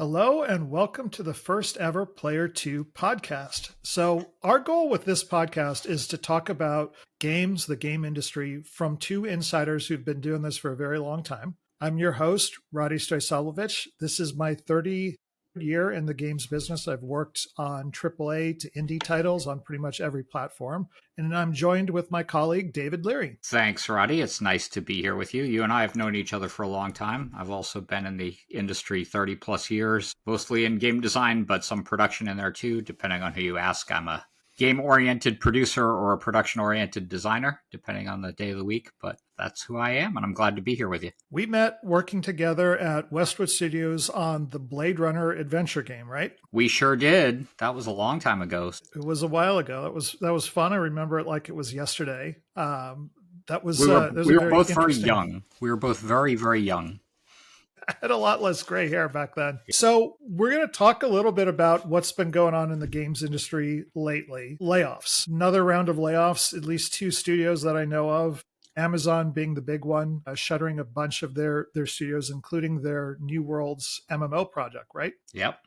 Hello and welcome to the first ever Player 2 podcast. So, our goal with this podcast is to talk about games, the game industry, from two insiders who've been doing this for a very long time. I'm your host, Radi Stojsalovic. This is my 30th year in the games business. I've worked on AAA to indie titles on pretty much every platform. And I'm joined with my colleague, David Leary. Thanks, Roddy. It's nice to be here with you. You and I have known each other for a long time. I've also been in the industry 30 plus years, mostly in game design, but some production in there too, depending on who you ask. I'm a game-oriented producer or a production-oriented designer, depending on the day of the week, but that's who I am, and I'm glad to be here with you. We met working together at Westwood Studios on the Blade Runner adventure game, right? We sure did. That was a long time ago. It was a while ago. That was fun. I remember it like it was yesterday. We were both very young. We were both very, very young. I had a lot less gray hair back then. So we're going to talk a little bit about what's been going on in the games industry lately. Layoffs. Another round of layoffs, at least two studios that I know of. Amazon being the big one, shuttering a bunch of their studios, including their New Worlds MMO project, right? Yep.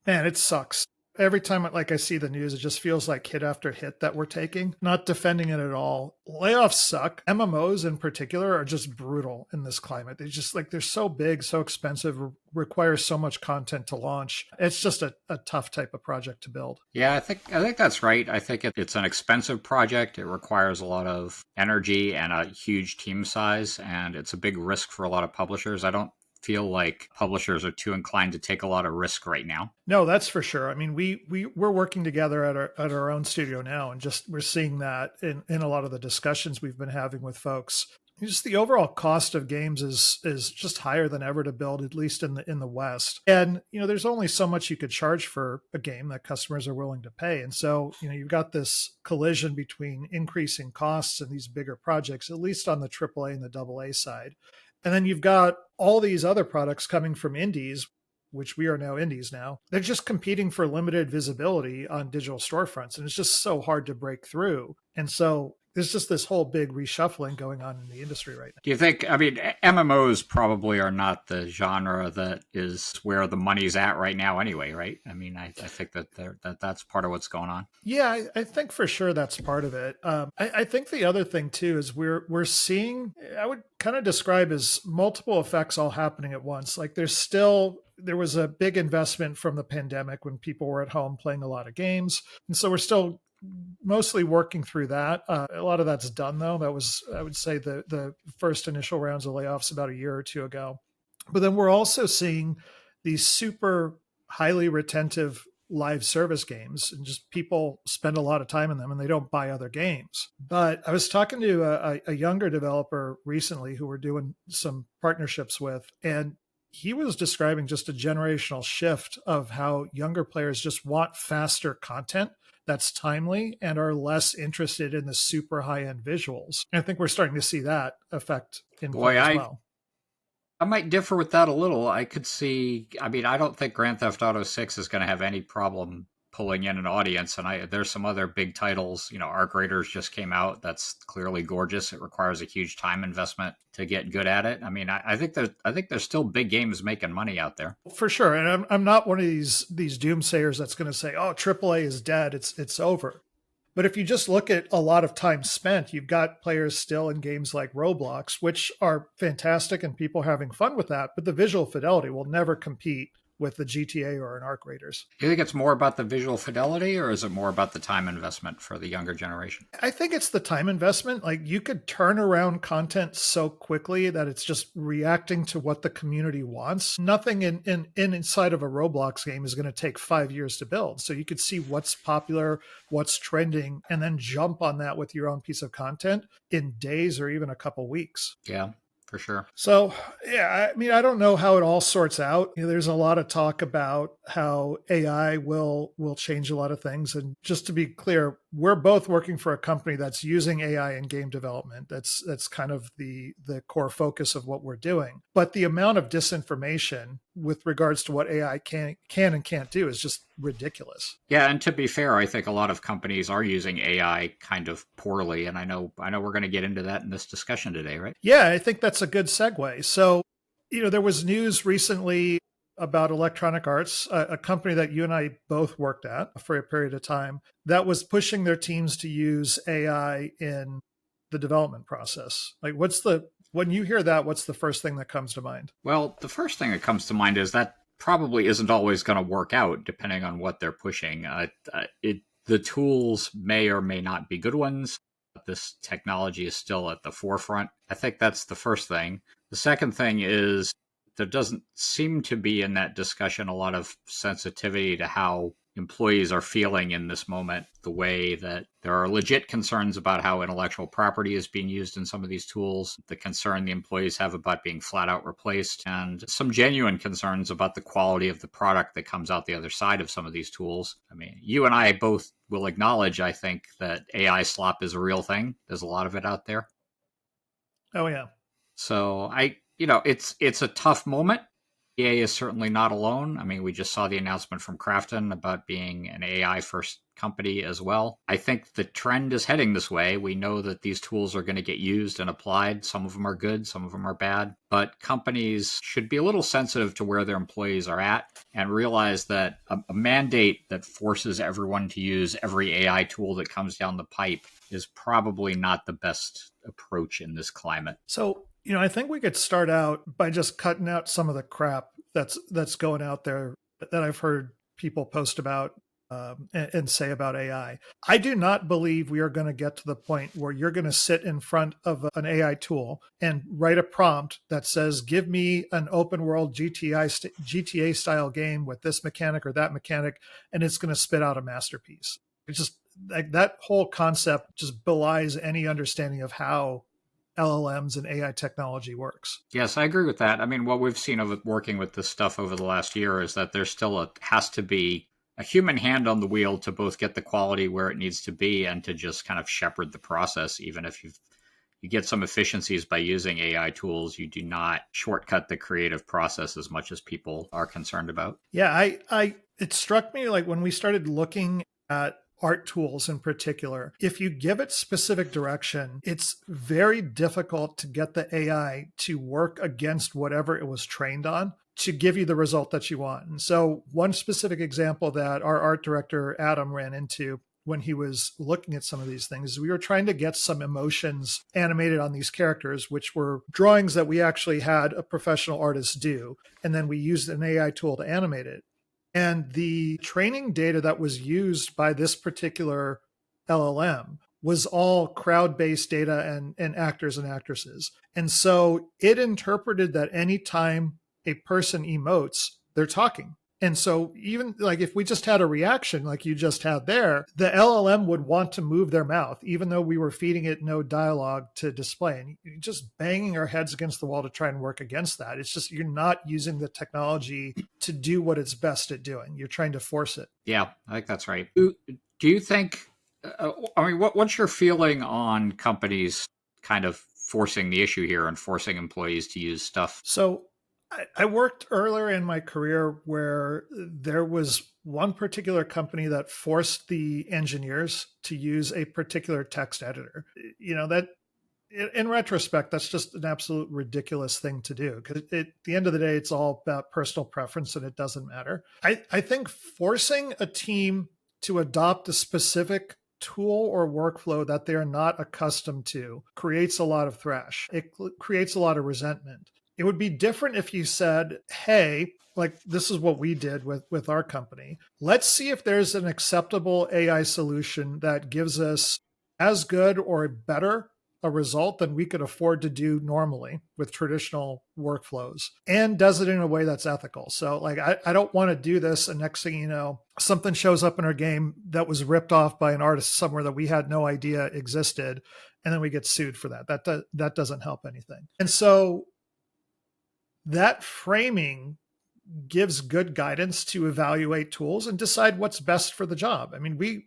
Man, it sucks. Every time I see the news, it just feels like hit after hit that we're taking. Not defending it at all. Layoffs suck. MMOs in particular are just brutal in this climate. They're so big, so expensive, require so much content to launch. It's just a tough type of project to build. Yeah, I think that's right. I think it's an expensive project. It requires a lot of energy and a huge team size, and it's a big risk for a lot of publishers. I don't feel like publishers are too inclined to take a lot of risk right now. No, that's for sure. I mean, we're working together at our own studio now, and just we're seeing that in a lot of the discussions we've been having with folks. Just the overall cost of games is just higher than ever to build, at least in the West. And there's only so much you could charge for a game that customers are willing to pay. And so you've got this collision between increasing costs and these bigger projects, at least on the AAA and the AA side. And then you've got all these other products coming from indies, which we are now indies now. They're just competing for limited visibility on digital storefronts. And it's just so hard to break through. And so there's just this whole big reshuffling going on in the industry right now. Do you think, MMOs probably are not the genre that is where the money's at right now anyway, right? I mean, I think that's part of what's going on. Yeah, I think for sure that's part of it. I think the other thing too is we're seeing, I would kind of describe as multiple effects all happening at once. Like there was a big investment from the pandemic when people were at home playing a lot of games. And so we're still mostly working through that. A lot of that's done though. That was, I would say, the first initial rounds of layoffs about a year or two ago. But then we're also seeing these super highly retentive live service games, and just people spend a lot of time in them and they don't buy other games. But I was talking to a younger developer recently who we're doing some partnerships with, and he was describing just a generational shift of how younger players just want faster content that's timely and are less interested in the super high-end visuals. And I think we're starting to see that effect in play as well. I might differ with that a little. I could see, I don't think Grand Theft Auto 6 is going to have any problem pulling in an audience. And there's some other big titles, Arc Raiders just came out. That's clearly gorgeous. It requires a huge time investment to get good at it. I think there's still big games making money out there. For sure. And I'm not one of these doomsayers that's going to say, oh, AAA is dead. It's over. But if you just look at a lot of time spent, you've got players still in games like Roblox, which are fantastic and people having fun with that. But the visual fidelity will never compete with the GTA or an Arc Raiders. Do you think it's more about the visual fidelity, or is it more about the time investment for the younger generation? I think it's the time investment. Like, you could turn around content so quickly that it's just reacting to what the community wants. Nothing inside of a Roblox game is going to take 5 years to build. So you could see what's popular, what's trending, and then jump on that with your own piece of content in days or even a couple weeks. Yeah. For sure. So, yeah, I don't know how it all sorts out. There's a lot of talk about how AI will change a lot of things. And just to be clear, we're both working for a company that's using AI in game development. That's kind of the core focus of what we're doing. But the amount of disinformation with regards to what AI can and can't do is just ridiculous. Yeah, and to be fair, I think a lot of companies are using AI kind of poorly, and I know we're going to get into that in this discussion today, right? Yeah, I think that's a good segue. So, there was news recently about Electronic Arts, a company that you and I both worked at for a period of time, that was pushing their teams to use AI in the development process. Like, when you hear that, what's the first thing that comes to mind? Well, the first thing that comes to mind is that probably isn't always going to work out depending on what they're pushing. The tools may or may not be good ones. This technology is still at the forefront. I think that's the first thing. The second thing is there doesn't seem to be in that discussion a lot of sensitivity to how employees are feeling in this moment, the way that there are legit concerns about how intellectual property is being used in some of these tools, the concern the employees have about being flat out replaced, and some genuine concerns about the quality of the product that comes out the other side of some of these tools. I mean, you and I both will acknowledge, I think, that AI slop is a real thing. There's a lot of it out there. Oh yeah. So it's a tough moment. EA is certainly not alone. I mean, we just saw the announcement from Krafton about being an AI first company as well. I think the trend is heading this way. We know that these tools are going to get used and applied. Some of them are good, some of them are bad. But companies should be a little sensitive to where their employees are at and realize that a mandate that forces everyone to use every AI tool that comes down the pipe is probably not the best approach in this climate. So, I think we could start out by just cutting out some of the crap that's going out there that I've heard people post about and say about AI. I do not believe we are going to get to the point where you're going to sit in front of an AI tool and write a prompt that says, "Give me an open world GTA style game with this mechanic or that mechanic," and it's going to spit out a masterpiece. It's just like that whole concept just belies any understanding of how LLMs and AI technology works. Yes, I agree with that. I mean, what we've seen of it working with this stuff over the last year is that there's still has to be a human hand on the wheel to both get the quality where it needs to be and to just kind of shepherd the process. Even if you get some efficiencies by using AI tools, you do not shortcut the creative process as much as people are concerned about. Yeah, I it struck me like when we started looking at art tools in particular, if you give it specific direction, it's very difficult to get the AI to work against whatever it was trained on to give you the result that you want. And so, one specific example that our art director, Adam, ran into when he was looking at some of these things, we were trying to get some emotions animated on these characters, which were drawings that we actually had a professional artist do. And then we used an AI tool to animate it. And the training data that was used by this particular LLM was all crowd based data and actors and actresses. And so it interpreted that anytime a person emotes, they're talking. And so even like if we just had a reaction like you just had there, the LLM would want to move their mouth, even though we were feeding it no dialogue to display. And just banging our heads against the wall to try and work against that. It's just you're not using the technology to do what it's best at doing. You're trying to force it. Yeah, I think that's right. Do you think, I mean, what's your feeling on companies kind of forcing the issue here and forcing employees to use stuff? So I worked earlier in my career where there was one particular company that forced the engineers to use a particular text editor. That in retrospect, that's just an absolute ridiculous thing to do because at the end of the day, it's all about personal preference and it doesn't matter. I think forcing a team to adopt a specific tool or workflow that they're not accustomed to creates a lot of thrash. It creates a lot of resentment. It would be different if you said, "Hey, like this is what we did with our company. Let's see if there's an acceptable AI solution that gives us as good or better a result than we could afford to do normally with traditional workflows and does it in a way that's ethical." So like, I don't want to do this. And next thing you know, something shows up in our game that was ripped off by an artist somewhere that we had no idea existed. And then we get sued for that. That doesn't help anything. And so that framing gives good guidance to evaluate tools and decide what's best for the job. I mean,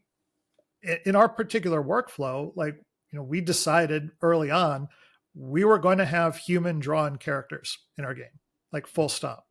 in our particular workflow, like, we decided early on we were going to have human drawn characters in our game, like full stop.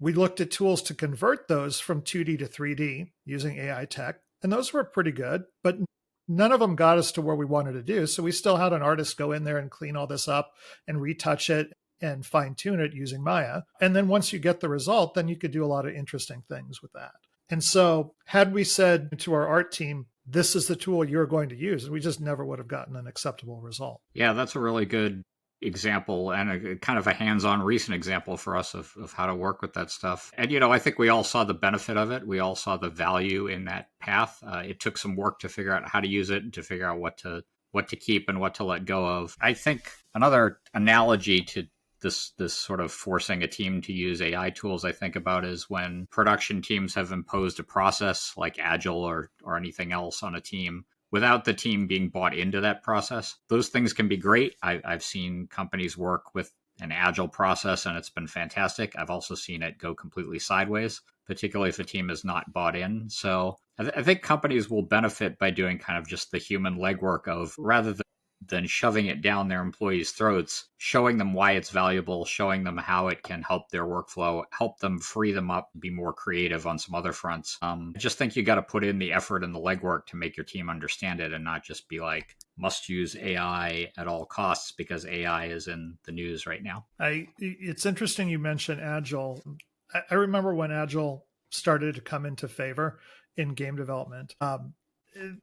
We looked at tools to convert those from 2D to 3D using AI tech, and those were pretty good, but none of them got us to where we wanted to do. So we still had an artist go in there and clean all this up and retouch it and fine tune it using Maya. And then once you get the result, then you could do a lot of interesting things with that. And so had we said to our art team, this is the tool you're going to use, we just never would have gotten an acceptable result. Yeah, that's a really good example and a kind of a hands-on recent example for us of how to work with that stuff. And, I think we all saw the benefit of it. We all saw the value in that path. It took some work to figure out how to use it and to figure out what to keep and what to let go of. I think another analogy to this sort of forcing a team to use AI tools I think about is when production teams have imposed a process like Agile or anything else on a team without the team being bought into that process. Those things can be great. I've seen companies work with an Agile process and it's been fantastic. I've also seen it go completely sideways, particularly if a team is not bought in. So I think companies will benefit by doing kind of just the human legwork of rather than shoving it down their employees' throats, showing them why it's valuable, showing them how it can help their workflow, help them free them up, be more creative on some other fronts. I just think you got to put in the effort and the legwork to make your team understand it and not just be like, must use AI at all costs because AI is in the news right now. It's interesting you mentioned Agile. I remember when Agile started to come into favor in game development.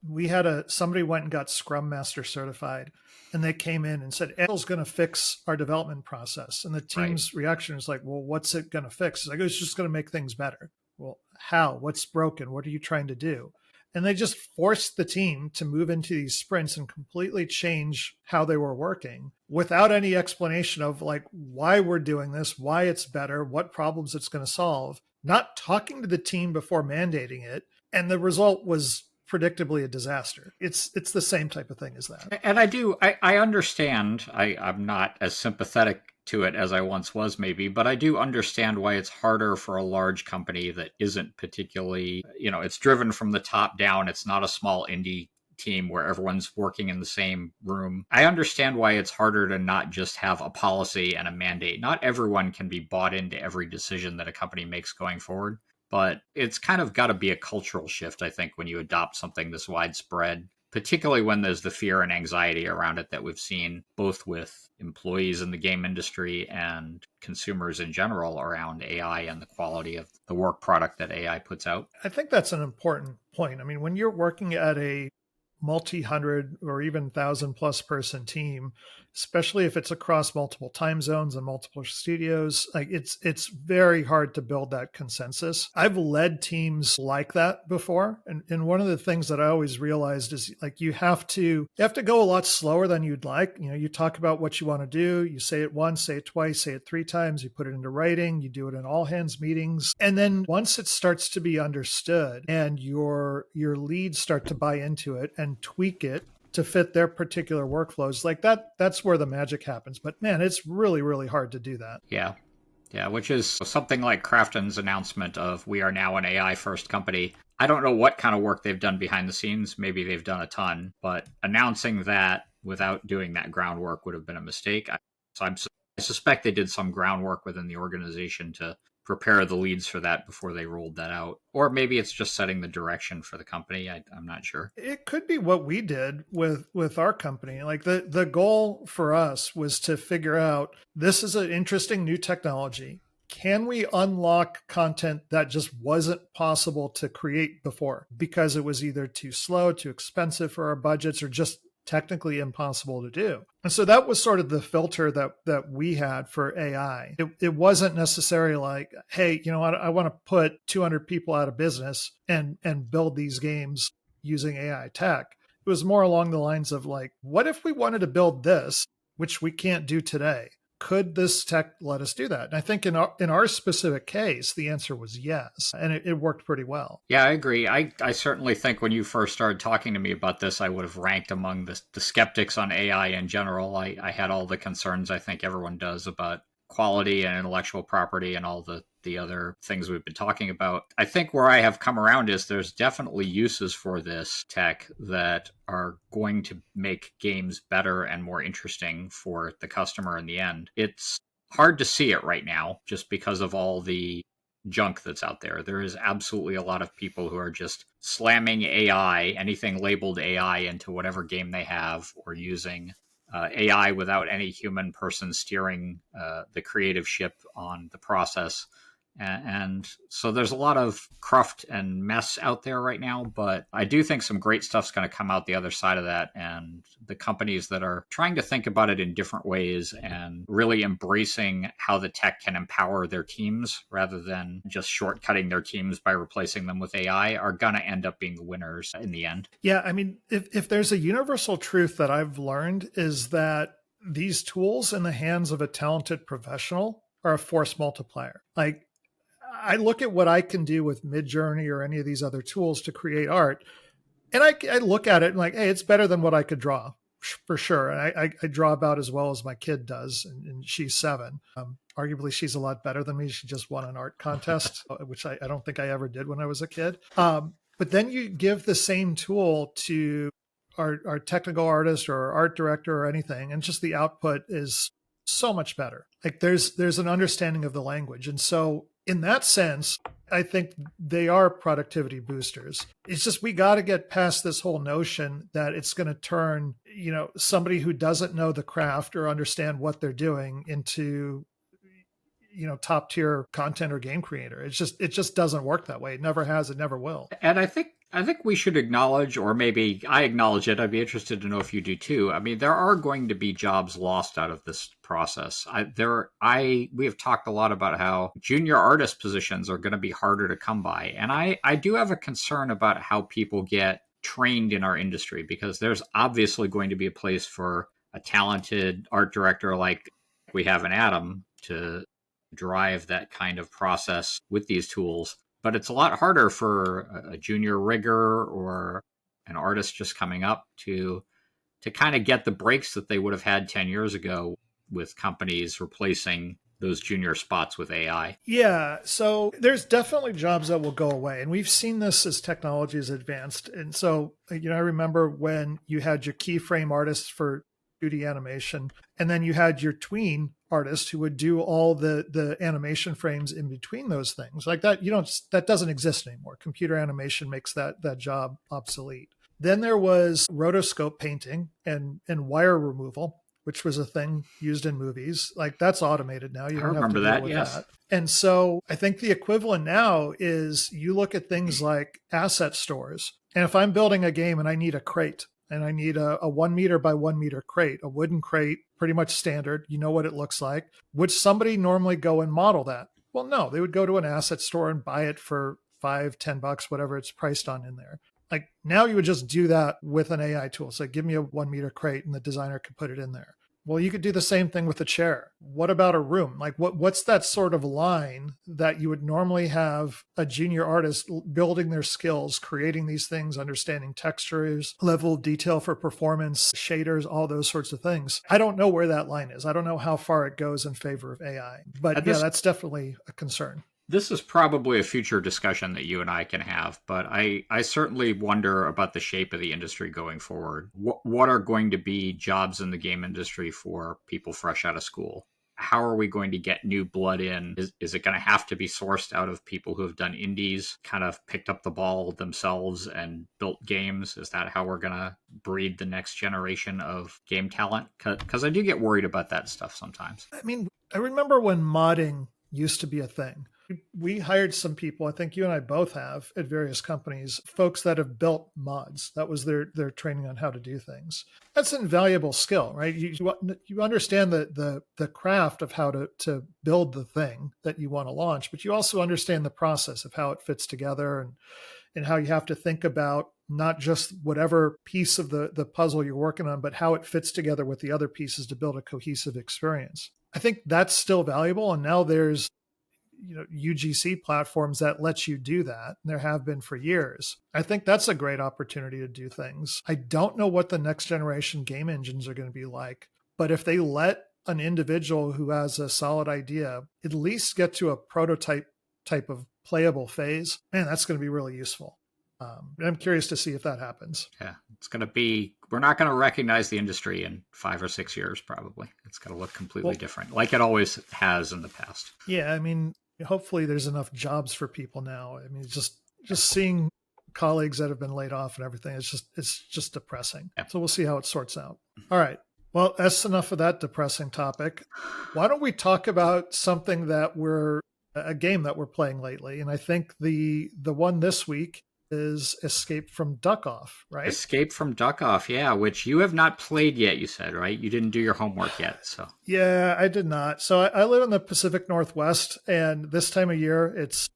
We had somebody went and got Scrum Master certified, and they came in and said, Agile's going to fix our development process. And the team's reaction is like, well, what's it going to fix? It's like, it's just going to make things better. Well, how? What's broken? What are you trying to do? And they just forced the team to move into these sprints and completely change how they were working without any explanation of like why we're doing this, why it's better, what problems it's going to solve, not talking to the team before mandating it. And the result was predictably a disaster. It's the same type of thing as that. And I understand. I'm not as sympathetic to it as I once was, maybe, but I do understand why it's harder for a large company that isn't particularly, it's driven from the top down. It's not a small indie team where everyone's working in the same room. I understand why it's harder to not just have a policy and a mandate. Not everyone can be bought into every decision that a company makes going forward. But it's kind of got to be a cultural shift, I think, when you adopt something this widespread, particularly when there's the fear and anxiety around it that we've seen both with employees in the game industry and consumers in general around AI and the quality of the work product that AI puts out. I think that's an important point. I mean, when you're working at a multi-hundred or even 1,000+ person team, especially if it's across multiple time zones and multiple studios, like it's very hard to build that consensus. I've led teams like that before, and one of the things that I always realized is like you have to go a lot slower than you'd like. You talk about what you want to do, you say it once, say it twice, say it 3 times, you put it into writing, you do it in all hands meetings, and then once it starts to be understood and your leads start to buy into it and tweak it to fit their particular workflows, like that's where the magic happens. But man, it's really, really hard to do that. Yeah, which is something like Krafton's announcement of we are now an AI first company. I don't know what kind of work they've done behind the scenes. Maybe they've done a ton, but announcing that without doing that groundwork would have been a mistake. I suspect they did some groundwork within the organization to prepare the leads for that before they rolled that out. Or maybe it's just setting the direction for the company. I'm not sure. It could be what we did with our company. Like the goal for us was to figure out, this is an interesting new technology. Can we unlock content that just wasn't possible to create before because it was either too slow, too expensive for our budgets, or just technically impossible to do? And so that was sort of the filter that we had for AI. It wasn't necessarily like, hey, I want to put 200 people out of business and build these games using AI tech. It was more along the lines of like, what if we wanted to build this, which we can't do today? Could this tech let us do that? And I think in our specific case, the answer was yes. And it worked pretty well. Yeah, I agree. I certainly think when you first started talking to me about this, I would have ranked among the skeptics on AI in general. I had all the concerns I think everyone does about quality and intellectual property and all the other things we've been talking about. I think where I have come around is there's definitely uses for this tech that are going to make games better and more interesting for the customer in the end. It's hard to see it right now just because of all the junk that's out there. There is absolutely a lot of people who are just slamming AI, anything labeled AI, into whatever game they have or using AI without any human person steering the creative ship on the process. And so there's a lot of cruft and mess out there right now, but I do think some great stuff's going to come out the other side of that. And the companies that are trying to think about it in different ways and really embracing how the tech can empower their teams rather than just shortcutting their teams by replacing them with AI are going to end up being the winners in the end. Yeah, I mean, if there's a universal truth that I've learned is that these tools in the hands of a talented professional are a force multiplier. Like I look at what I can do with Midjourney or any of these other tools to create art, and I look at it and like, hey, it's better than what I could draw for sure. And I draw about as well as my kid does, and she's 7. Arguably, she's a lot better than me. She just won an art contest, which I don't think I ever did when I was a kid. But then you give the same tool to our technical artist or art director or anything, and just the output is so much better. Like there's an understanding of the language. And so in that sense, I think they are productivity boosters. It's just we got to get past this whole notion that it's going to turn, somebody who doesn't know the craft or understand what they're doing into top tier content or game creator. It just doesn't work that way. It never has, it never will. And I think we should acknowledge, or maybe I acknowledge it. I'd be interested to know if you do too. I mean, there are going to be jobs lost out of this process. We have talked a lot about how junior artist positions are going to be harder to come by, and I do have a concern about how people get trained in our industry, because there's obviously going to be a place for a talented art director like we have in Adam to drive that kind of process with these tools. But it's a lot harder for a junior rigger or an artist just coming up to kind of get the breaks that they would have had 10 years ago with companies replacing those junior spots with AI. Yeah, so there's definitely jobs that will go away. And we've seen this as technology has advanced. And so, I remember when you had your keyframe artists for 2D animation, and then you had your tween artist who would do all the animation frames in between those things. Like that, that doesn't exist anymore. Computer animation makes that job obsolete. Then there was rotoscope painting and wire removal, which was a thing used in movies. Like that's automated now. You don't have to deal with that. And so I think the equivalent now is you look at things like asset stores. And if I'm building a game and I need a crate, and I need a 1 meter by 1 meter crate, a wooden crate, pretty much standard. You know what it looks like. Would somebody normally go and model that? Well, no, they would go to an asset store and buy it for $5-10, whatever it's priced on in there. Like now you would just do that with an AI tool. So give me a 1 meter crate and the designer could put it in there. Well, you could do the same thing with a chair. What about a room? Like what's that sort of line that you would normally have a junior artist building their skills, creating these things, understanding textures, level of detail for performance, shaders, all those sorts of things. I don't know where that line is. I don't know how far it goes in favor of AI. But yeah, that's definitely a concern. This is probably a future discussion that you and I can have, but I certainly wonder about the shape of the industry going forward. What are going to be jobs in the game industry for people fresh out of school? How are we going to get new blood in? Is it going to have to be sourced out of people who have done indies, kind of picked up the ball themselves and built games? Is that how we're going to breed the next generation of game talent? Because I do get worried about that stuff sometimes. I mean, I remember when modding used to be a thing. We hired some people, I think you and I both have, at various companies, folks that have built mods. That was their training on how to do things. That's an invaluable skill, right? You understand the craft of how to build the thing that you want to launch, but you also understand the process of how it fits together and how you have to think about not just whatever piece of the puzzle you're working on, but how it fits together with the other pieces to build a cohesive experience. I think that's still valuable. And now there's UGC platforms that let you do that. There have been for years. I think that's a great opportunity to do things. I don't know what the next generation game engines are going to be like, but if they let an individual who has a solid idea at least get to a prototype type of playable phase, man, that's going to be really useful. I'm curious to see if that happens. Yeah, it's going to be, we're not going to recognize the industry in 5 or 6 years, probably. It's going to look completely different, like it always has in the past. Yeah, I mean, hopefully there's enough jobs for people now. I mean, just seeing colleagues that have been laid off and everything, it's just depressing. Yeah. So we'll see how it sorts out. All right. Well, that's enough of that depressing topic. Why don't we talk about something that we're a game that we're playing lately? And I think the one this week is Escape from Duckov, right? Escape from Duckov, yeah, which you have not played yet, you said, right? You didn't do your homework yet, so. Yeah, I did not. So I live in the Pacific Northwest, and this time of year it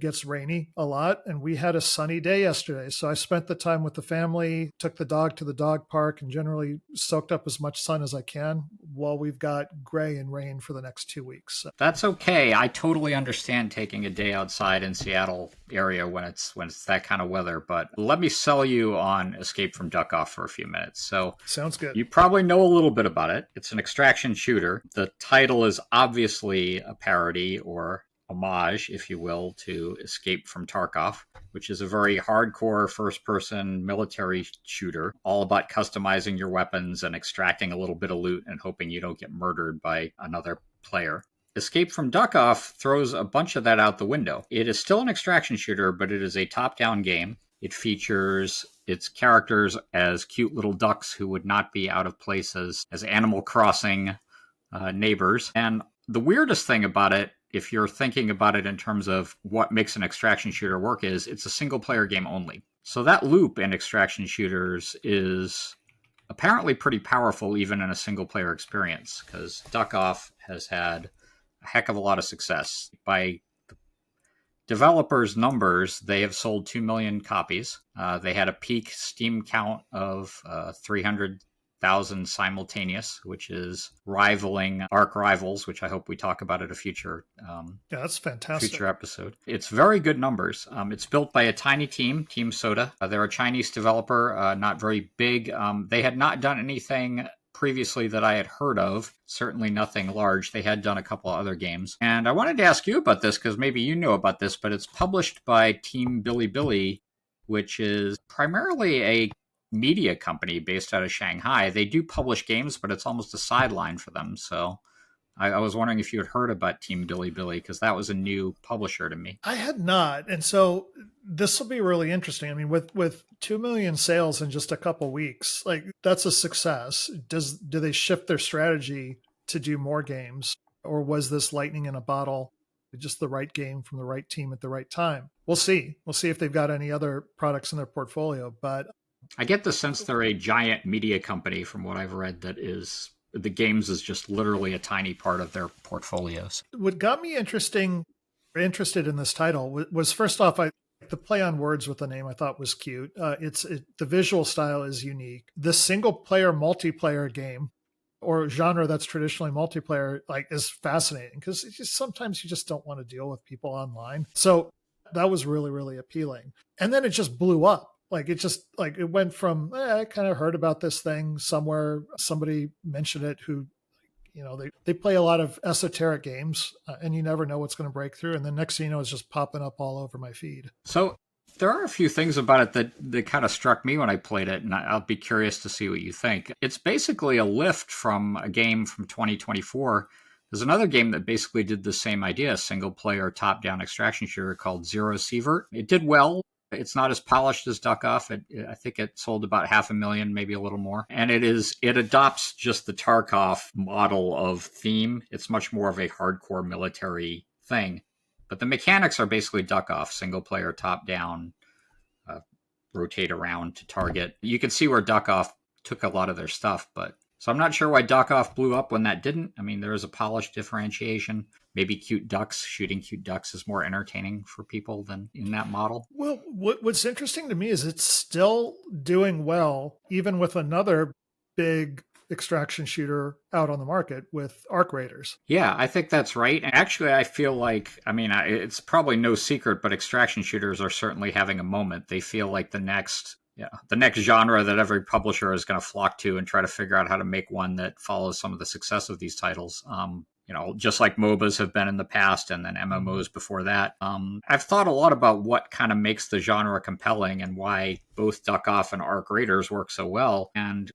gets rainy a lot, and we had a sunny day yesterday. So I spent the time with the family, took the dog to the dog park, and generally soaked up as much sun as I can while we've got gray and rain for the next 2 weeks. So, That's okay. I totally understand taking a day outside in Seattle area when it's that kind of weather, but let me sell you on Escape from Duckov for a few minutes. So sounds good. you probably know a little bit about it. It's an extraction shooter. The title is obviously a parody or homage, if you will, to Escape from Tarkov, which is a very hardcore first-person military shooter, all about customizing your weapons and extracting a little bit of loot and hoping you don't get murdered by another player. Escape from Duckov throws a bunch of that out the window. It is still an extraction shooter, but it is a top-down game. It features its characters as cute little ducks who would not be out of place as Animal Crossing neighbors. And the weirdest thing about it, if you're thinking about it in terms of what makes an extraction shooter work, is it's a single player game only. So that loop in extraction shooters is apparently pretty powerful even in a single player experience, because Duckov has had a heck of a lot of success. By the developers' numbers, they have sold 2 million copies. They had a peak Steam count of 300,000 simultaneous, which is rivaling Arc Rivals, which I hope we talk about at a future Yeah, that's fantastic. future episode. It's very good numbers. It's built by a tiny team, Team Soda. They're a Chinese developer, not very big. They had not done anything previously that I had heard of, certainly nothing large. They had done a couple of other games. And I wanted to ask you about this because maybe you know about this, but it's published by Team Bilibili, which is primarily a media company based out of Shanghai. They do publish games, but it's almost a sideline for them. So I was wondering if you had heard about Team Bilibili, because that was a new publisher to me. I had not, and so this will be really interesting. I mean, with 2 million sales in just a couple weeks, like that's a success. Do they shift their strategy to do more games, or was this lightning in a bottle? Just the right game from the right team at the right time. We'll see. We'll see if they've got any other products in their portfolio. But I get the sense they're a giant media company from what I've read, that is, the games is just literally a tiny part of their portfolios. what got me interested in this title was first off, the play on words with the name I thought was cute. The visual style is unique. The single player multiplayer game or genre that's traditionally multiplayer like is fascinating because sometimes you just don't want to deal with people online. So that was really, really appealing. And then it just blew up. Like it went from I kind of heard about this thing somewhere. Somebody mentioned it who they play a lot of esoteric games and you never know what's going to break through. And then next thing you know, it's just popping up all over my feed. So there are a few things about it that kind of struck me when I played it, and I'll be curious to see what you think. It's basically a lift from a game from 2024. There's another game that basically did the same idea, a single-player top-down extraction shooter called Zero Sievert. It did well. It's not as polished as Duckov. I think it sold about 500,000, maybe a little more. And it adopts just the Tarkov model of theme. It's much more of a hardcore military thing. But the mechanics are basically Duckov, single player, top down, rotate around to target. You can see where Duckov took a lot of their stuff, but so I'm not sure why Duckov blew up when that didn't. I mean, there is a polished differentiation. Maybe cute ducks, shooting cute ducks is more entertaining for people than in that model. Well, what's interesting to me is it's still doing well, even with another big extraction shooter out on the market with Arc Raiders. Yeah, I think that's right. And actually, I feel like, it's probably no secret, but extraction shooters are certainly having a moment. They feel like the next genre that every publisher is going to flock to and try to figure out how to make one that follows some of the success of these titles. Just like MOBAs have been in the past and then MMOs before that. I've thought a lot about what kind of makes the genre compelling and why both Duckov and Arc Raiders work so well. And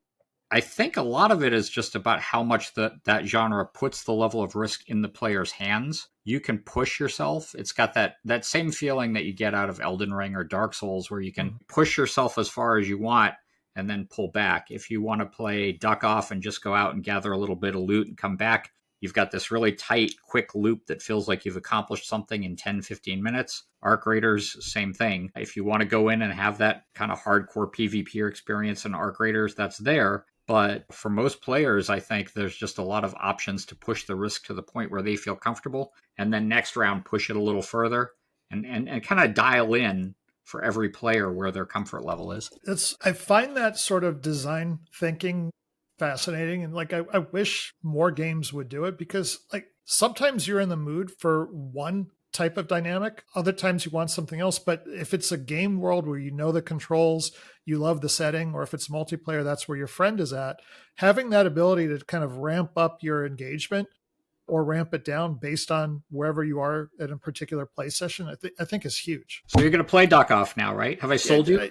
I think a lot of it is just about how much that genre puts the level of risk in the player's hands. You can push yourself. It's got that same feeling that you get out of Elden Ring or Dark Souls, where you can push yourself as far as you want and then pull back. If you want to play Duckov and just go out and gather a little bit of loot and come back, you've got this really tight, quick loop that feels like you've accomplished something in 10, 15 minutes. Arc Raiders, same thing. If you want to go in and have that kind of hardcore PvP experience in Arc Raiders, that's there. But for most players, I think there's just a lot of options to push the risk to the point where they feel comfortable. And then next round, push it a little further and kind of dial in for every player where their comfort level is. I find that sort of design thinking fascinating. And like, I wish more games would do it, because like sometimes you're in the mood for one type of dynamic. Other times you want something else. But if it's a game world where you know the controls, you love the setting, or if it's multiplayer, that's where your friend is at, having that ability to kind of ramp up your engagement or ramp it down based on wherever you are at a particular play session, I think is huge. So you're going to play Duckov now, right? Have I sold you?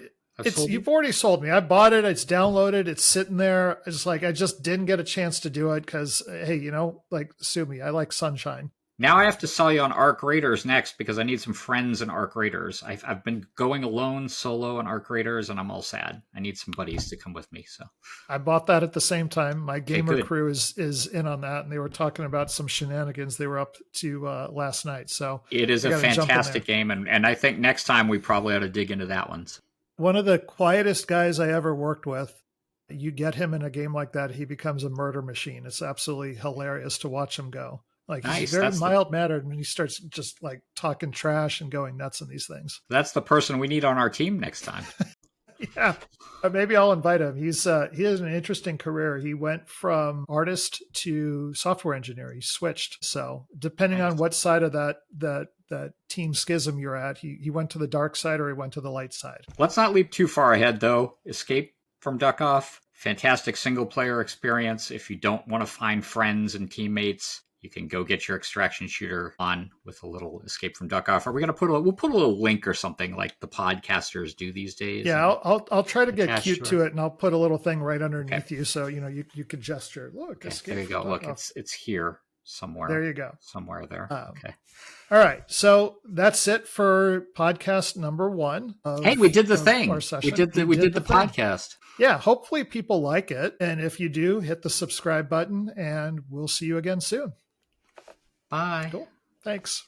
You've already sold me. I bought it. It's downloaded. It's sitting there. It's like, I just didn't get a chance to do it because, hey, like, sue me. I like Sunshine. Now I have to sell you on Arc Raiders next because I need some friends in Arc Raiders. I've been going alone, solo on Arc Raiders, and I'm all sad. I need some buddies to come with me. So I bought that at the same time. My gamer crew is in on that, and they were talking about some shenanigans they were up to last night. So it is a fantastic game, and I think next time we probably ought to dig into that one. One of the quietest guys I ever worked with. You get him in a game like that, he becomes a murder machine. It's absolutely hilarious to watch him go. Like, nice. He's very mild-mannered when he starts just like talking trash and going nuts in these things. That's the person we need on our team next time. Yeah, maybe I'll invite him. He has an interesting career. He went from artist to software engineer. He switched. So depending on what side of that team schism you're at, he went to the dark side or he went to the light side. Let's not leap too far ahead, though. Escape from Duckov, fantastic single-player experience. If you don't want to find friends and teammates, you can go get your extraction shooter on with a little Escape from Duckov. Are we going to we'll put a little link or something like the podcasters do these days? Yeah, I'll try to get cute to it, and I'll put a little thing right underneath you, so you can gesture. Look, Escape. There you go. Look, it's here somewhere. There you go. Somewhere there. Okay. All right, so that's it for podcast number 1. Hey, we did the thing. We did the podcast. Yeah, hopefully people like it, and if you do, hit the subscribe button, and we'll see you again soon. Bye. Cool. Thanks.